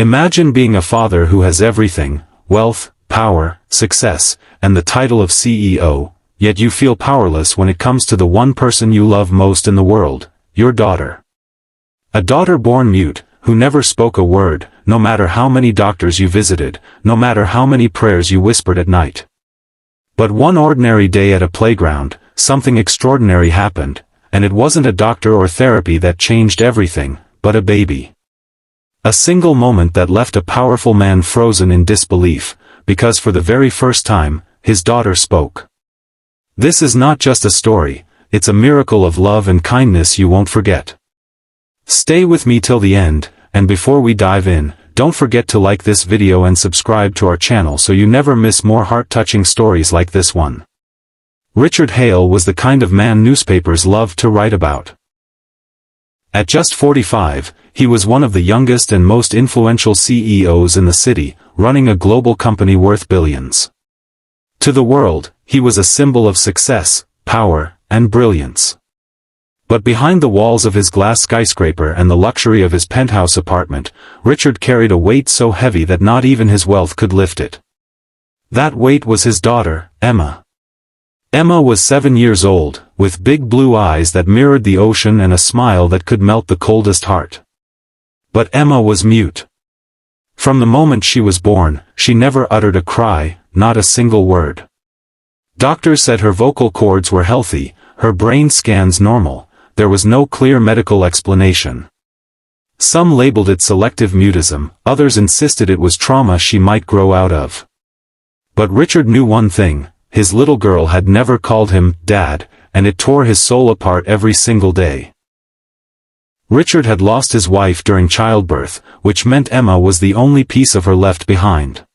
Imagine being a father who has everything: wealth, power, success, and the title of CEO, yet you feel powerless when it comes to the one person you love most in the world, your daughter. A daughter born mute, who never spoke a word, no matter how many doctors you visited, no matter how many prayers you whispered at night. But one ordinary day at a playground, something extraordinary happened, and it wasn't a doctor or therapy that changed everything, but a baby. A single moment that left a powerful man frozen in disbelief, because for the very first time, his daughter spoke. This is not just a story, it's a miracle of love and kindness you won't forget. Stay with me till the end, and before we dive in, don't forget to like this video and subscribe to our channel so you never miss more heart-touching stories like this one. Richard Hale was the kind of man newspapers loved to write about. At just 45, he was one of the youngest and most influential CEOs in the city, running a global company worth billions. To the world, he was a symbol of success, power, and brilliance. But behind the walls of his glass skyscraper and the luxury of his penthouse apartment, Richard carried a weight so heavy that not even his wealth could lift it. That weight was his daughter, Emma. Emma was 7 years old, with big blue eyes that mirrored the ocean and a smile that could melt the coldest heart. But Emma was mute. From the moment she was born, she never uttered a cry, not a single word. Doctors said her vocal cords were healthy, her brain scans normal. There was no clear medical explanation. Some labeled it selective mutism, others insisted it was trauma she might grow out of. But Richard knew one thing: his little girl had never called him Dad, and it tore his soul apart every single day. Richard had lost his wife during childbirth, which meant Emma was the only piece of her left behind.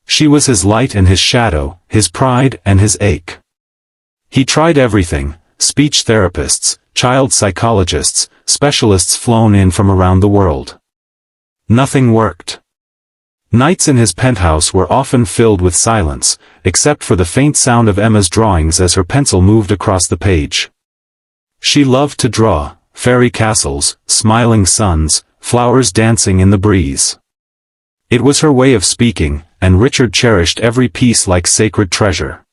She was his light and his shadow, his pride and his ache. He tried everything: speech therapists, child psychologists, specialists flown in from around the world. Nothing worked. Nights in his penthouse were often filled with silence, except for the faint sound of Emma's drawings as her pencil moved across the page. She loved to draw: fairy castles, smiling suns, flowers dancing in the breeze. It was her way of speaking, and Richard cherished every piece like sacred treasure.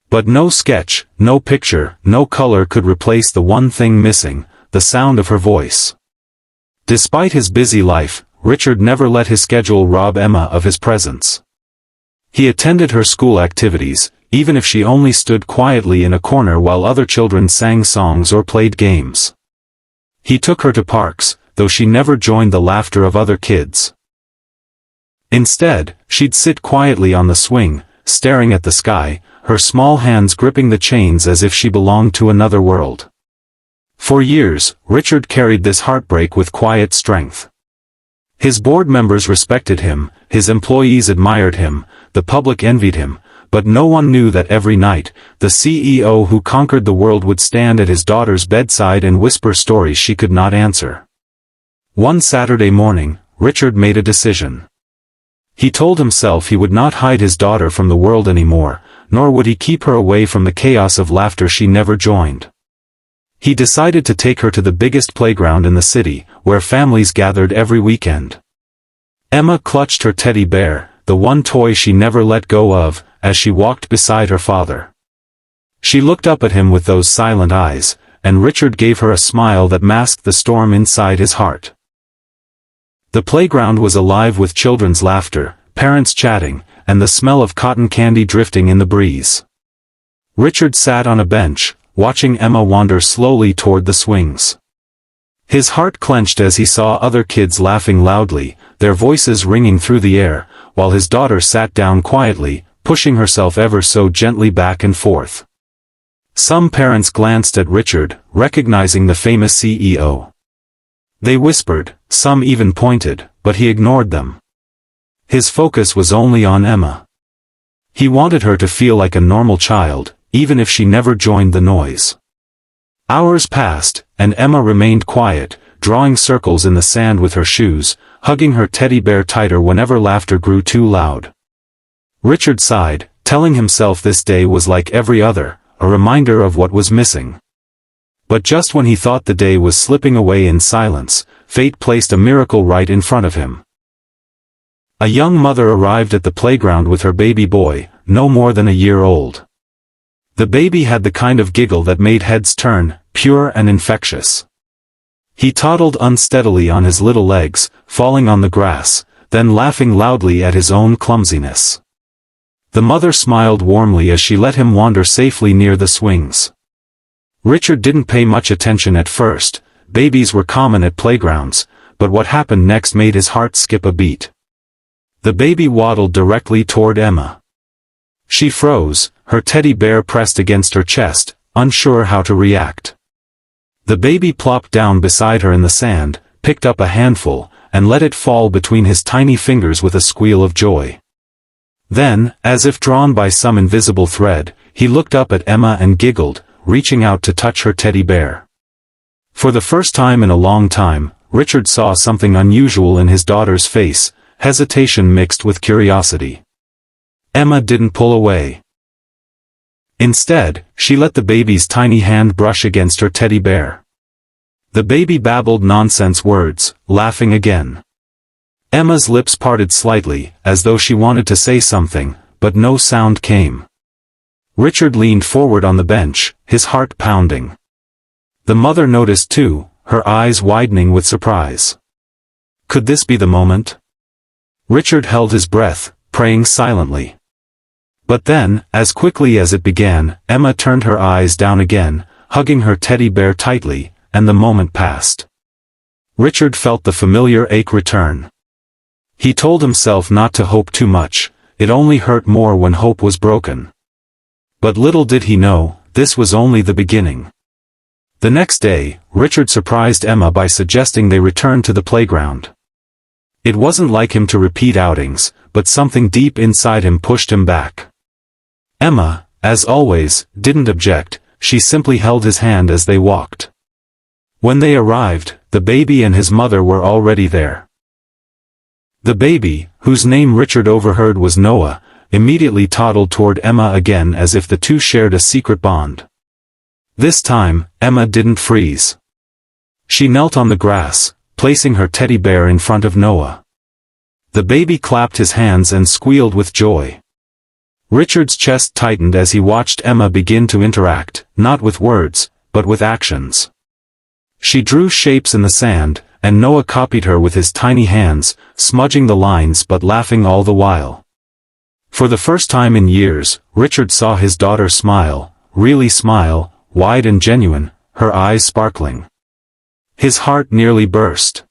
But no sketch, no picture, no color could replace the one thing missing: the sound of her voice. Despite his busy life, Richard never let his schedule rob Emma of his presence. He attended her school activities, even if she only stood quietly in a corner while other children sang songs or played games. He took her to parks, though she never joined the laughter of other kids. Instead, she'd sit quietly on the swing, staring at the sky, her small hands gripping the chains as if she belonged to another world. For years, Richard carried this heartbreak with quiet strength. His board members respected him, his employees admired him, the public envied him, but no one knew that every night, the CEO who conquered the world would stand at his daughter's bedside and whisper stories she could not answer. One Saturday morning, Richard made a decision. He told himself he would not hide his daughter from the world anymore, nor would he keep her away from the chaos of laughter she never joined. He decided to take her to the biggest playground in the city, where families gathered every weekend. Emma clutched her teddy bear, the one toy she never let go of, as she walked beside her father. She looked up at him with those silent eyes, and Richard gave her a smile that masked the storm inside his heart. The playground was alive with children's laughter, parents chatting, and the smell of cotton candy drifting in the breeze. Richard sat on a bench, watching Emma wander slowly toward the swings. His heart clenched as he saw other kids laughing loudly, their voices ringing through the air, while his daughter sat down quietly, pushing herself ever so gently back and forth. Some parents glanced at Richard, recognizing the famous CEO. They whispered, some even pointed, but he ignored them. His focus was only on Emma. He wanted her to feel like a normal child, even if she never joined the noise. Hours passed, and Emma remained quiet, drawing circles in the sand with her shoes, hugging her teddy bear tighter whenever laughter grew too loud. Richard sighed, telling himself this day was like every other, a reminder of what was missing. But just when he thought the day was slipping away in silence, fate placed a miracle right in front of him. A young mother arrived at the playground with her baby boy, no more than a year old. The baby had the kind of giggle that made heads turn, pure and infectious. He toddled unsteadily on his little legs, falling on the grass, then laughing loudly at his own clumsiness. The mother smiled warmly as she let him wander safely near the swings. Richard didn't pay much attention at first. Babies were common at playgrounds, but what happened next made his heart skip a beat. The baby waddled directly toward Emma. She froze, her teddy bear pressed against her chest, unsure how to react. The baby plopped down beside her in the sand, picked up a handful, and let it fall between his tiny fingers with a squeal of joy. Then, as if drawn by some invisible thread, he looked up at Emma and giggled, reaching out to touch her teddy bear. For the first time in a long time, Richard saw something unusual in his daughter's face, hesitation mixed with curiosity. Emma didn't pull away. Instead, she let the baby's tiny hand brush against her teddy bear. The baby babbled nonsense words, laughing again. Emma's lips parted slightly, as though she wanted to say something, but no sound came. Richard leaned forward on the bench, his heart pounding. The mother noticed too, her eyes widening with surprise. Could this be the moment? Richard held his breath, praying silently. But then, as quickly as it began, Emma turned her eyes down again, hugging her teddy bear tightly, and the moment passed. Richard felt the familiar ache return. He told himself not to hope too much, it only hurt more when hope was broken. But little did he know, this was only the beginning. The next day, Richard surprised Emma by suggesting they return to the playground. It wasn't like him to repeat outings, but something deep inside him pushed him back. Emma, as always, didn't object, she simply held his hand as they walked. When they arrived, the baby and his mother were already there. The baby, whose name Richard overheard was Noah, immediately toddled toward Emma again as if the two shared a secret bond. This time, Emma didn't freeze. She knelt on the grass, placing her teddy bear in front of Noah. The baby clapped his hands and squealed with joy. Richard's chest tightened as he watched Emma begin to interact, not with words, but with actions. She drew shapes in the sand, and Noah copied her with his tiny hands, smudging the lines but laughing all the while. For the first time in years, Richard saw his daughter smile, really smile, wide and genuine, her eyes sparkling. His heart nearly burst.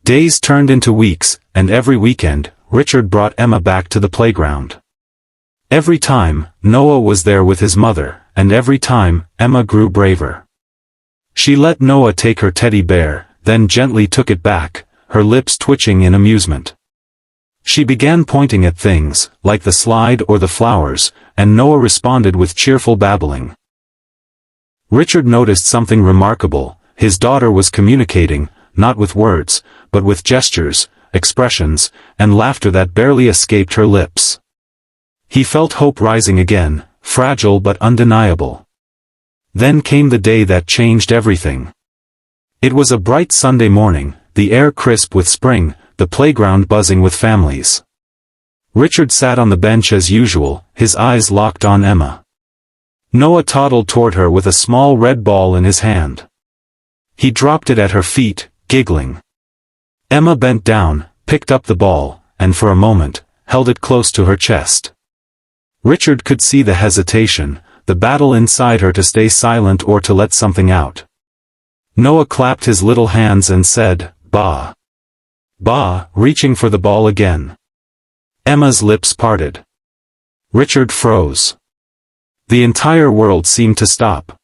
Days turned into weeks, and every weekend, Richard brought Emma back to the playground. Every time, Noah was there with his mother, and every time, Emma grew braver. She let Noah take her teddy bear, then gently took it back, her lips twitching in amusement. She began pointing at things, like the slide or the flowers, and Noah responded with cheerful babbling. Richard noticed something remarkable, his daughter was communicating, not with words, but with gestures, expressions, and laughter that barely escaped her lips. He felt hope rising again, fragile but undeniable. Then came the day that changed everything. It was a bright Sunday morning, the air crisp with spring, the playground buzzing with families. Richard sat on the bench as usual, his eyes locked on Emma. Noah toddled toward her with a small red ball in his hand. He dropped it at her feet, giggling. Emma bent down, picked up the ball, and for a moment, held it close to her chest. Richard could see the hesitation, the battle inside her to stay silent or to let something out. Noah clapped his little hands and said, "Bah! Bah!" reaching for the ball again. Emma's lips parted. Richard froze. The entire world seemed to stop.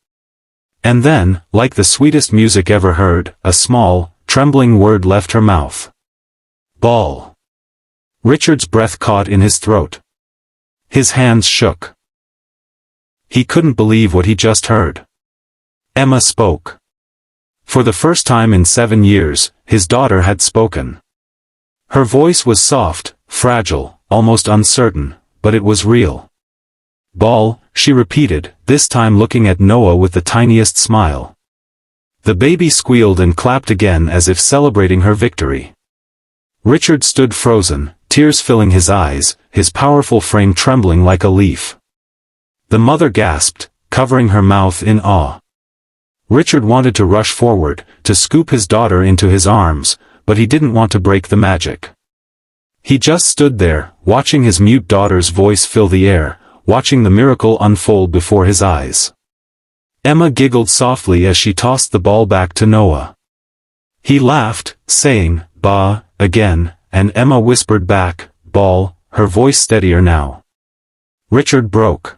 And then, like the sweetest music ever heard, a small, trembling word left her mouth. Ball. Richard's breath caught in his throat. His hands shook. He couldn't believe what he just heard. Emma spoke. For the first time in 7 years, his daughter had spoken. Her voice was soft, fragile, almost uncertain, but it was real. Ball, she repeated, this time looking at Noah with the tiniest smile. The baby squealed and clapped again as if celebrating her victory. Richard stood frozen, tears filling his eyes, his powerful frame trembling like a leaf. The mother gasped, covering her mouth in awe. Richard wanted to rush forward, to scoop his daughter into his arms, but he didn't want to break the magic. He just stood there, watching his mute daughter's voice fill the air, watching the miracle unfold before his eyes. Emma giggled softly as she tossed the ball back to Noah. He laughed, saying, "Bah," again, and Emma whispered back, "Ball," her voice steadier now. Richard broke.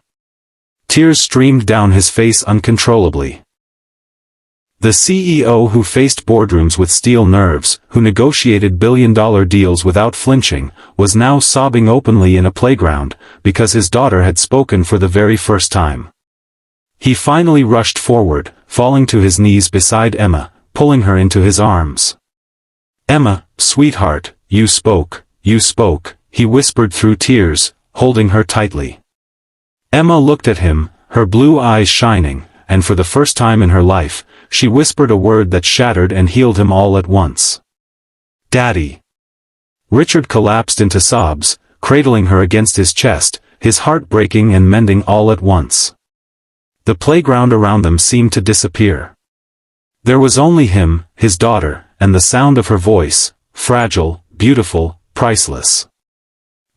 Tears streamed down his face uncontrollably. The CEO who faced boardrooms with steel nerves, who negotiated billion-dollar deals without flinching, was now sobbing openly in a playground, because his daughter had spoken for the very first time. He finally rushed forward, falling to his knees beside Emma, pulling her into his arms. "Emma, sweetheart, you spoke," he whispered through tears, holding her tightly. Emma looked at him, her blue eyes shining, and for the first time in her life, she whispered a word that shattered and healed him all at once. "Daddy." Richard collapsed into sobs, cradling her against his chest, his heart breaking and mending all at once. The playground around them seemed to disappear. There was only him, his daughter, and the sound of her voice, fragile, beautiful, priceless.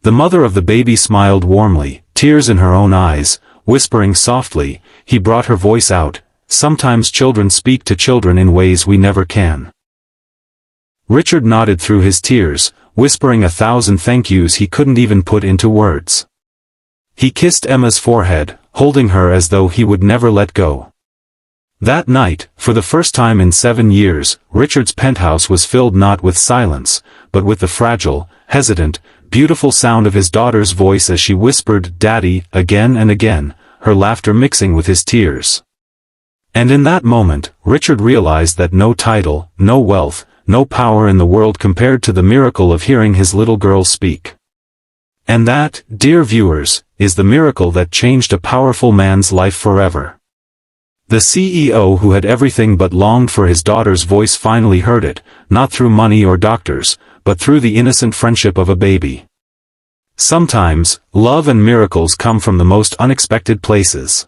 The mother of the baby smiled warmly, tears in her own eyes, whispering softly, "He brought her voice out. Sometimes children speak to children in ways we never can." Richard nodded through his tears, whispering 1,000 thank yous he couldn't even put into words. He kissed Emma's forehead, holding her as though he would never let go. That night, for the first time in 7 years, Richard's penthouse was filled not with silence, but with the fragile, hesitant, beautiful sound of his daughter's voice as she whispered "Daddy" again and again, her laughter mixing with his tears. And in that moment, Richard realized that no title, no wealth, no power in the world compared to the miracle of hearing his little girl speak. And that, dear viewers, is the miracle that changed a powerful man's life forever. The CEO who had everything but longed for his daughter's voice finally heard it, not through money or doctors, but through the innocent friendship of a baby. Sometimes, love and miracles come from the most unexpected places.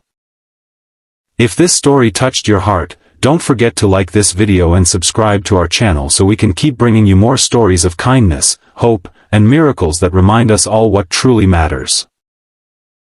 If this story touched your heart, don't forget to like this video and subscribe to our channel so we can keep bringing you more stories of kindness, hope, and miracles that remind us all what truly matters.